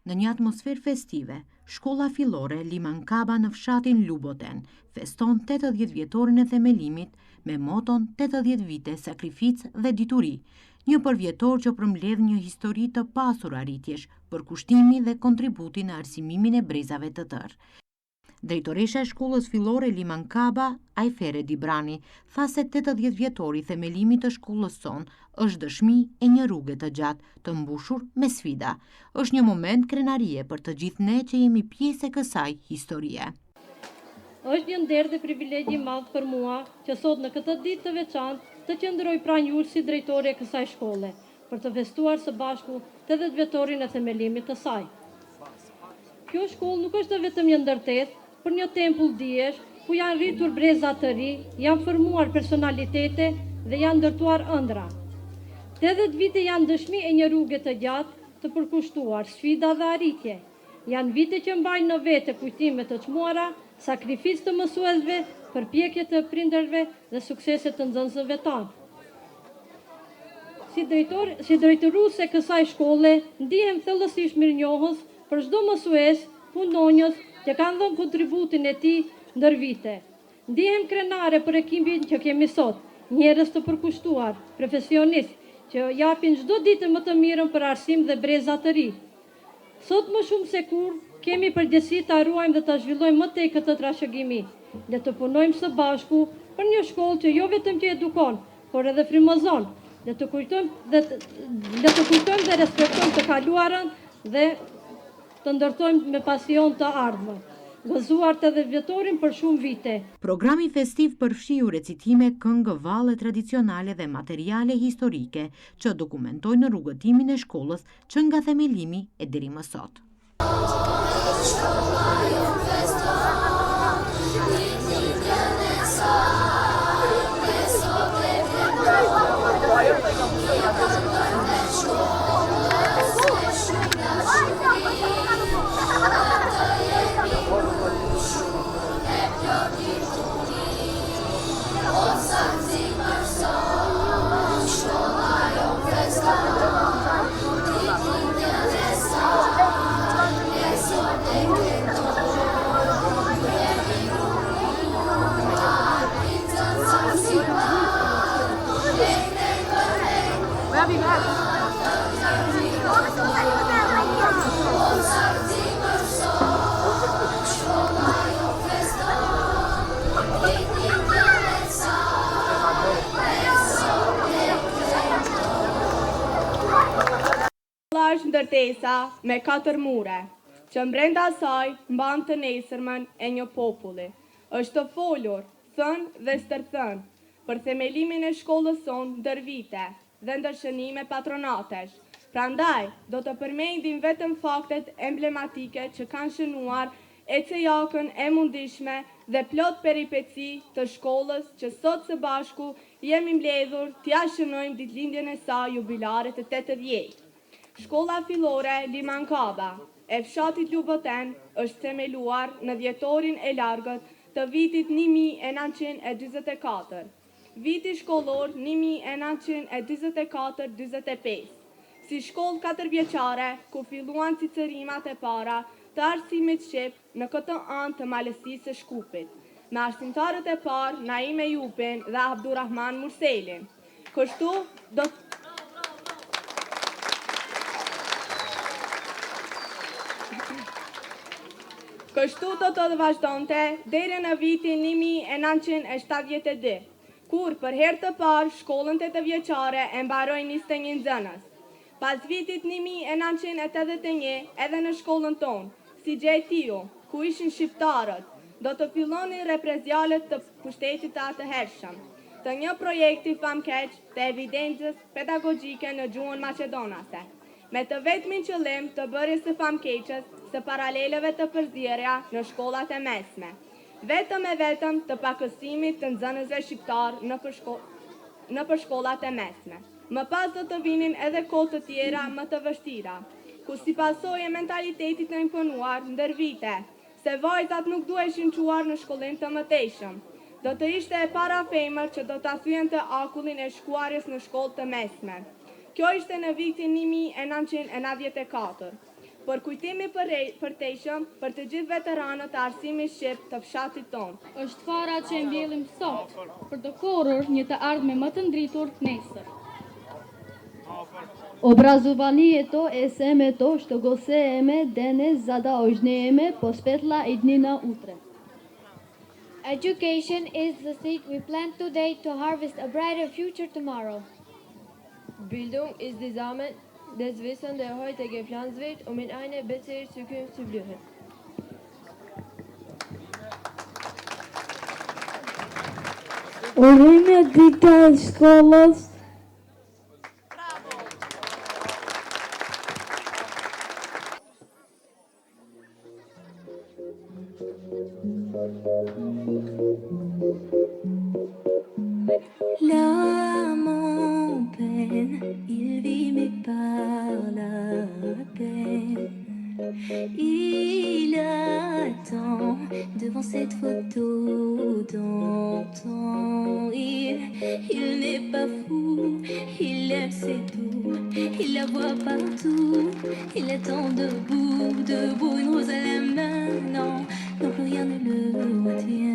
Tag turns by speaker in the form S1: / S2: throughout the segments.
S1: Në një atmosferë festive, shkolla fillore Liman Kaba në fshatin Luboten feston 80 vjetorin e themelimit me moton 80 vite sakrificë dhe dituri, një përvjetor që përmbledh një histori të pasur arritjesh për kushtimi dhe kontributi në arsimimin e brezave të tërë. Drejtoresha e shkollës fillore Liman Kaba, Ajfere Dibrani, tha se 80 vjetori themelimit të shkollës son është dëshmi e një rruge të gjatë të mbushur me sfida. Është një moment krenarie për të gjithë ne që jemi pjesë e kësaj historie.
S2: Është një nder dhe privilegj i madh për mua që sot në këtë ditë të veçantë të qëndroj pranë jush si drejtore e kësaj shkolle, për të festuar së bashku 80 vjetorin e themelimit të saj. Kjo shkollë nuk është vetëm një ndërtet, për një tempull dijesh, ku janë rritur breza të ri, janë formuar personalitete dhe janë ndërtuar ëndra. 80 vite janë dëshmi e një rruge të gjatë të përkushtuar sfida dhe arritje. Janë vite që mbajnë në vete kujtime të çmuara, sakrificë të mësuesve, përpjekje të prindërve dhe suksese të nxënësve tanë. Si drejtoruese kësaj shkolle, ndihem thellësisht mirënjohës për çdo mësues, punonjës që kanë dhënë kontributin e tij ndër vite. Ndihem krenare për ekipin që kemi sot, njerëz të përkushtuar, profesionistë, që japin çdo ditë më të mirën për arsim dhe breza të ri. Sot më shumë se kur, kemi përgjegjësi ta ruajmë dhe ta zhvillojmë më tej këtë trashëgimi. Le të punojmë së bashku për një shkollë që jo vetëm që edukon, por edhe frymëzon. Le të kujtojmë dhe respektojmë të kaluarën dhe të ndërtojmë me pasion të ardhmen. Gëzuar 80 vjetorin për shumë vite.
S1: Programi festiv përfshiu recitime, këngë, valle tradicionale dhe materiale historike që dokumentojnë rrugëtimin e shkollës që nga themelimi e deri më sot.
S3: Është ndërtesa me 4 mure, që brenda saj mban të nesërmën e një populli. Është të folur, thënë dhe stërthënë për themelimin e shkollës sonë ndër vite dhe ndërshënime patronatesh. Prandaj, do të përmendim vetëm faktet emblematike që kanë shënuar ecejakën e mundishme dhe plot peripeci të shkollës që sot së bashku jemi mbledhur t'ja shënojmë ditëlindjen e saj jubilare të 80. Shkolla fillore Liman Kaba e fshatit Luboten është themeluar në dhjetorin e largët të vitit 1944, viti shkollor 1944-45, si shkollë 4 vjeçare ku filluan cicërimat e para të arsimit shqip në këtë anë të malësisë së Shkupit, me arsimtarët e parë Naime Jupin dhe Abdurrahman Murselin. Kështu do të vazhdonte deri në vitin 1972, kur për herë të parë shkollën 8 vjeçare e mbaroi 21 nxënës. Pas vitit 1981, edhe në shkollën tonë, si gjetiju, ku ishin shqiptarët, do të fillonin reprezialet të pushtetit të atëhershëm, të një projekti famkeq të evidencës pedagogjike në gjuhën maqedonase, me të vetmin qëllim të bërjes së famkeqës së paraleleve të përzierja në shkollat e mesme, vetëm të pakësimit të nxënësve shqiptar në shkollat e mesme. Më pas do të vinin edhe kohë të tjera më të vështira, ku si pasojë e mentalitetit të imponuar ndër vite, se vajzat nuk duheshin çuar në shkollim të mëtejshëm. Do të ishte e parafemër që do ta thyente akullin e shkuarjes në shkollë të mesme. Kjo ishte në vitin 1994. për kujtimi përtejshëm për të gjithë veteranët e arsimit shqip të fshatit tonë.
S2: Është fara që e mbjellim sot, për të korrur një të ardhme më të ndritur nesër.
S4: Obrazovание-то е семето, што го сееме денес, за да ожнееме поспетла иднина утре.
S5: Education is the seed we plant today to harvest a brighter future tomorrow.
S6: Bildung ist die Samen des Wissens, der heute gepflanzt wird, um in eine bessere Zukunft zu blühen.
S4: Urime dita e shkollës.
S7: L'âme en peine, il vit mais par la peine. Il attend devant cette photo d'antan. Il n'est pas fou, il aime c'est tout, il la voit partout. Il attend debout, debout, une rose à la main. Non, non, plus rien ne le retient.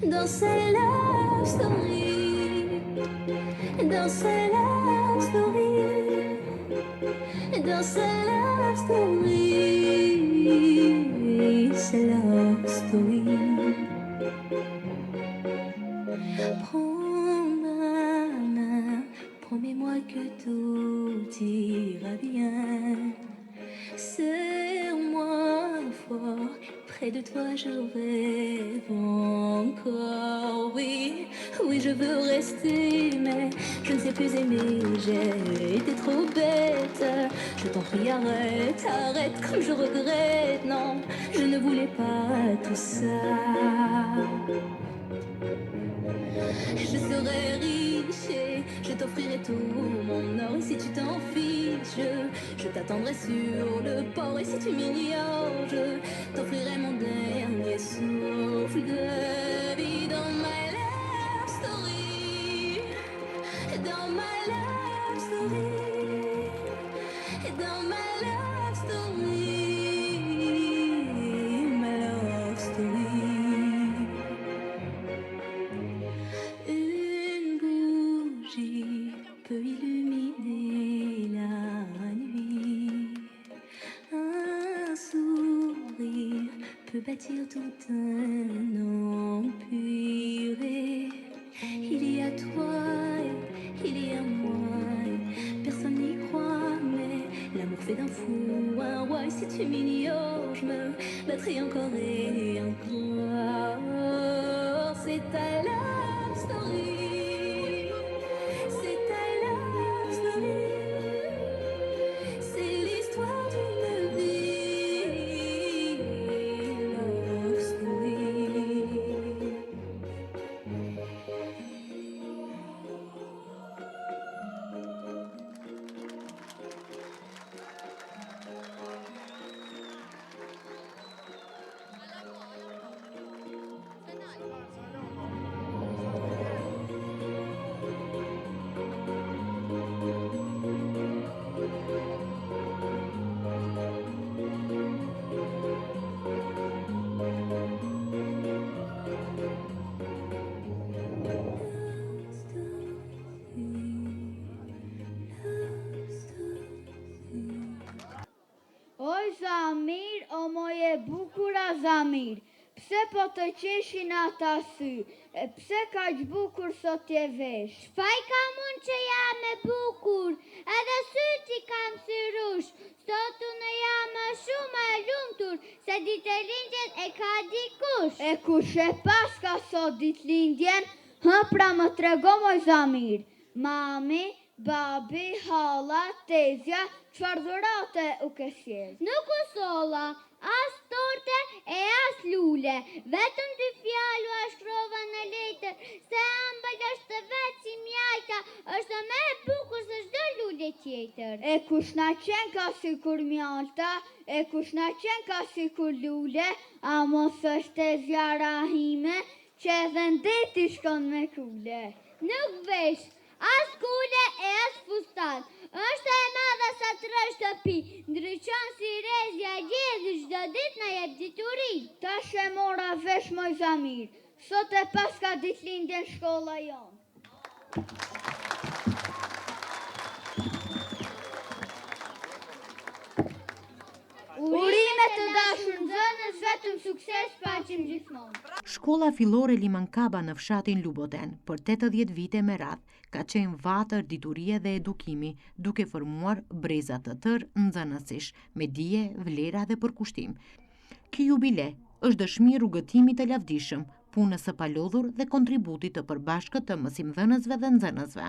S7: Dans sa love story, dans sa love story, dans sa love story, sa love story. Prends ma main, promets-moi que tout ira bien. Serre-moi fort, près de toi je rêve encore. Oui, oui je veux rester, mais je ne sais plus aimer. J'ai été trop bête. Je t'en prie arrête, arrête comme je regrette. Non, je ne voulais pas tout ça. Je serai riche et je t'offrirai tout mon or. Et si tu t'en fiches, je t'attendrai sur le port. Et si tu m'ignores, je t'offrirai mon dernier souffle de vie. Dans ma love story, dans ma love story, dans ma love story, ma love story. Une bougie peut illuminer la nuit. Un sourire peut bâtir tout un empire. Et il y a toi, il y a moi. Personne n'y croit, mais l'amour fait d'un fou un roi. Et si tu m'ignores, je me battrai encore et encore. C'est ta love story, c'est ta love story, c'est l'histoire d'une vie, love story.
S5: Oj Zamir, o moje bukura Zamir, pse po të qeshin ata sy, pse kaq bukur sot je vesh?
S8: Shfaj kam unë që jam e bukur, edhe syti kam si rush, sot unë jam shumë e lumtur, se ditë e lindjen e ka dikush.
S5: E kush e pas ka sot ditë lindjen, pra më trego moj Zamir. Mami, babi, hala, tezja, çfarë dhurate u ke sjell?
S8: Nuk u solla, as torte e as lule, vetëm dy fjalë u shkrova në letër, se ëmbël është vetë si mjajta, është më e bukur se çdo lule tjetër.
S5: E kush na qen ka sikur mjalta, e kush na qen ka sikur lule, a mos është e zjara hime, që edhe ndeti shkon me kule.
S8: Nuk vesh, as kule e as fustan, Është e madhe sa të rrë shtëpi, ndryqon si rezja gjithë çdo ditë na jep dituri.
S5: Tash e mora vesh moj Zamir, sot e pas ka ditëlindjen shkolla jonë. Urime të dashur nxënës, vetëm sukses paqim gjithmonë.
S1: Shkolla fillore Limankaba në fshatin Luboten për 80 vite me radhë ka qenë vatër diturie dhe edukimi, duke formuar breza të tërë nxënësish me dije, vlera dhe përkushtim. Ky jubile është dëshmi rrugëtimit të lavdishëm, punës së palodhur dhe kontributit të përbashkët të mësimdhënësve dhe nxënësve.